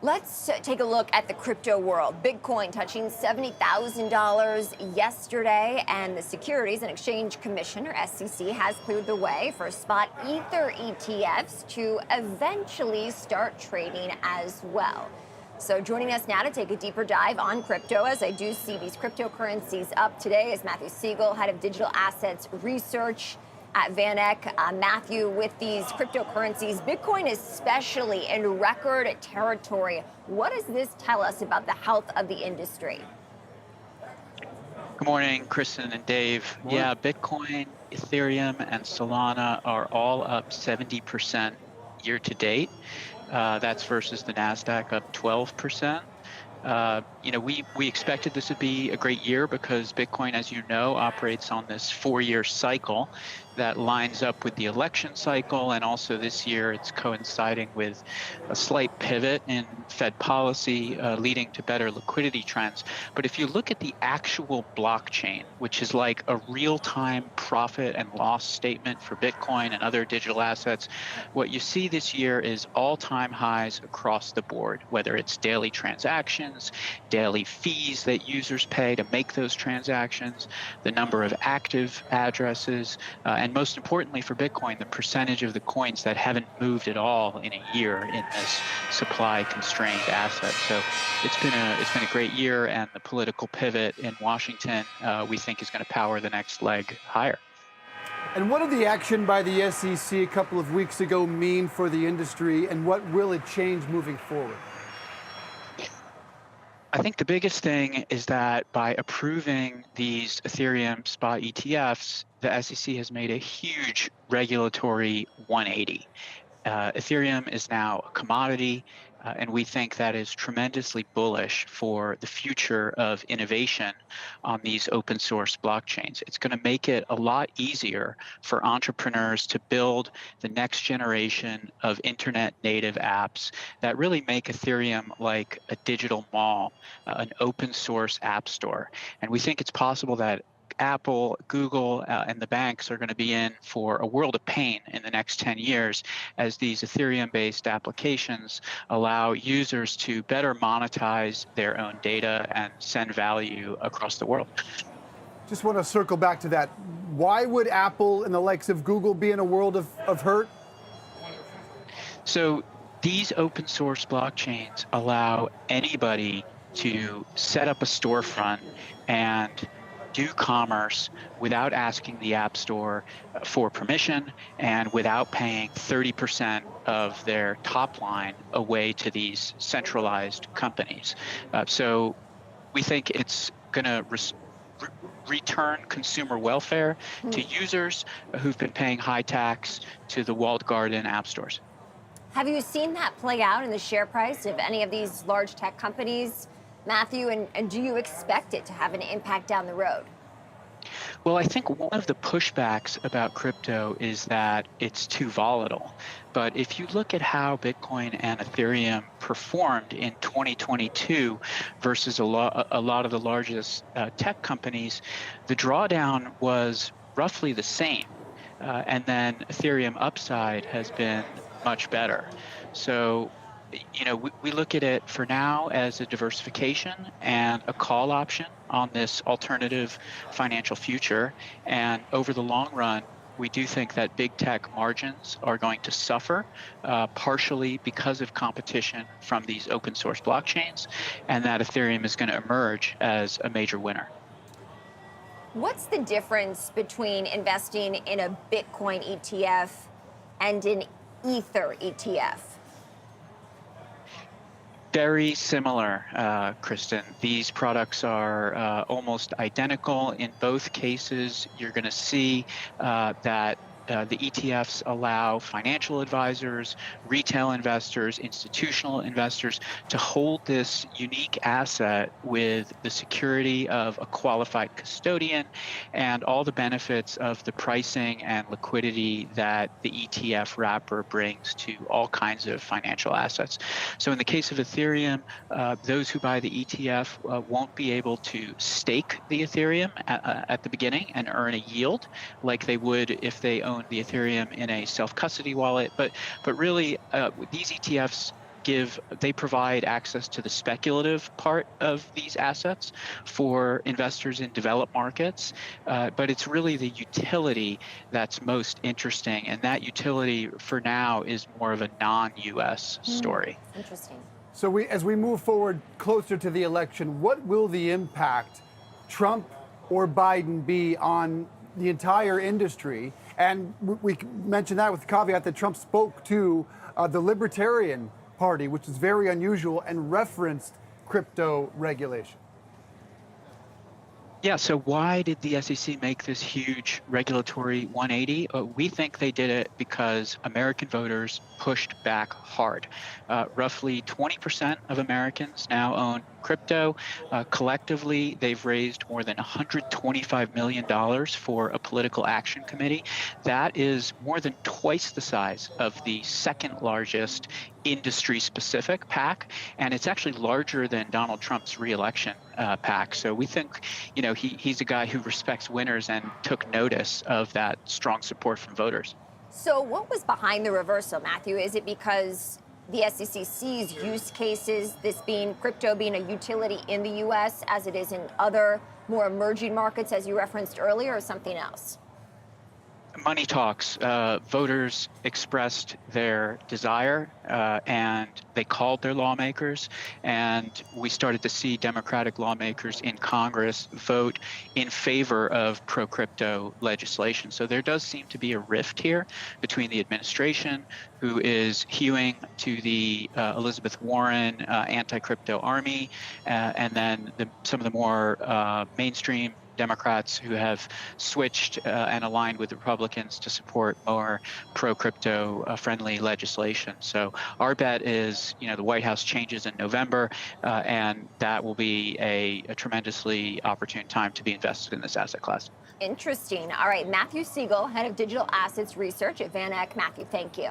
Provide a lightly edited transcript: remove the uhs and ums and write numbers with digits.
Let's take a look at the crypto world. Bitcoin touching $70,000 yesterday, and the Securities and Exchange Commission, or SEC, has cleared the way for spot Ether ETFs to eventually start trading as well. So joining us now to take a deeper dive on crypto, as I do see these cryptocurrencies up today, is Matthew Siegel, head of digital assets research at Van Eck. Matthew, with these cryptocurrencies, Bitcoin especially in record territory, what does this tell us about the health of the industry? Good morning, Kristen and Dave. Morning. Yeah, Bitcoin, Ethereum, and Solana are all up 70% year to date. That's versus the NASDAQ up 12%. We expected this would be a great year because Bitcoin, as you know, operates on this 4-year cycle that lines up with the election cycle. And also this year, it's coinciding with a slight pivot in Fed policy, leading to better liquidity trends. But if you look at the actual blockchain, which is like a real-time profit and loss statement for Bitcoin and other digital assets, what you see this year is all-time highs across the board, whether it's daily transactions, daily fees that users pay to make those transactions, the number of active addresses, and most importantly for Bitcoin, the percentage of the coins that haven't moved at all in a year in this supply-constrained asset. So it's been a great year, and the political pivot in Washington, we think, is going to power the next leg higher. And what did the action by the SEC a couple of weeks ago mean for the industry, and what will it change moving forward? I think the biggest thing is that by approving these Ethereum spot ETFs, the SEC has made a huge regulatory 180. Ethereum is now a commodity, and we think that is tremendously bullish for the future of innovation on these open source blockchains. It's going to make it a lot easier for entrepreneurs to build the next generation of internet native apps that really make Ethereum like a digital mall, an open source app store. And we think it's possible that Apple, Google, and the banks are going to be in for a world of pain in the next 10 years as these Ethereum-based applications allow users to better monetize their own data and send value across the world. Just want to circle back to that. Why would Apple and the likes of Google be in a world of hurt? So these open source blockchains allow anybody to set up a storefront and do commerce without asking the App Store for permission and without paying 30% of their top line away to these centralized companies. So we think it's going to return consumer welfare to users who've been paying high tax to the walled garden app stores. Have you seen that play out in the share price of any of these large tech companies, Matthew, and do you expect it to have an impact down the road? Well, I think one of the pushbacks about crypto is that it's too volatile. But if you look at how Bitcoin and Ethereum performed in 2022 versus a lot of the largest tech companies, the drawdown was roughly the same. And then Ethereum upside has been much better. So we look at it for now as a diversification and a call option on this alternative financial future. And over the long run, we do think that big tech margins are going to suffer, partially because of competition from these open source blockchains, and that Ethereum is going to emerge as a major winner. What's the difference between investing in a Bitcoin ETF and an Ether ETF? Very similar, Kristen. These products are almost identical. In both cases, you're going to see that the ETFs allow financial advisors, retail investors, institutional investors to hold this unique asset with the security of a qualified custodian and all the benefits of the pricing and liquidity that the ETF wrapper brings to all kinds of financial assets. So in the case of Ethereum, those who buy the ETF won't be able to stake the Ethereum at the beginning and earn a yield like they would if they own the Ethereum in a self-custody wallet, but really these ETFs they provide access to the speculative part of these assets for investors in developed markets. But it's really the utility that's most interesting. And that utility for now is more of a non-US story. Interesting. So as we move forward closer to the election, what will the impact, Trump or Biden, be on the entire industry? And we mentioned that with the caveat that Trump spoke to the Libertarian Party, which is very unusual, and referenced crypto regulation. Yeah, so why did the SEC make this huge regulatory 180? We think they did it because American voters pushed back hard. Roughly 20% of Americans now own crypto. Collectively, they've raised more than $125 million for a political action committee. That is more than twice the size of the second largest industry-specific PAC, and it's actually larger than Donald Trump's reelection PAC. So we think, he's a guy who respects winners and took notice of that strong support from voters. So what was behind the reversal, Matthew? Is it because the SEC sees use cases, crypto being a utility in the U.S. as it is in other more emerging markets, as you referenced earlier, or something else? Money talks. Voters expressed their desire and they called their lawmakers, and we started to see Democratic lawmakers in Congress vote in favor of pro-crypto legislation. So there does seem to be a rift here between the administration, who is hewing to the Elizabeth Warren anti-crypto army, and then some of the more mainstream Democrats who have switched and aligned with Republicans to support more pro-crypto friendly legislation. So our bet is, the White House changes in November, and that will be a tremendously opportune time to be invested in this asset class. Interesting. All right, Matthew Siegel, head of digital assets research at Van Eck. Matthew, thank you.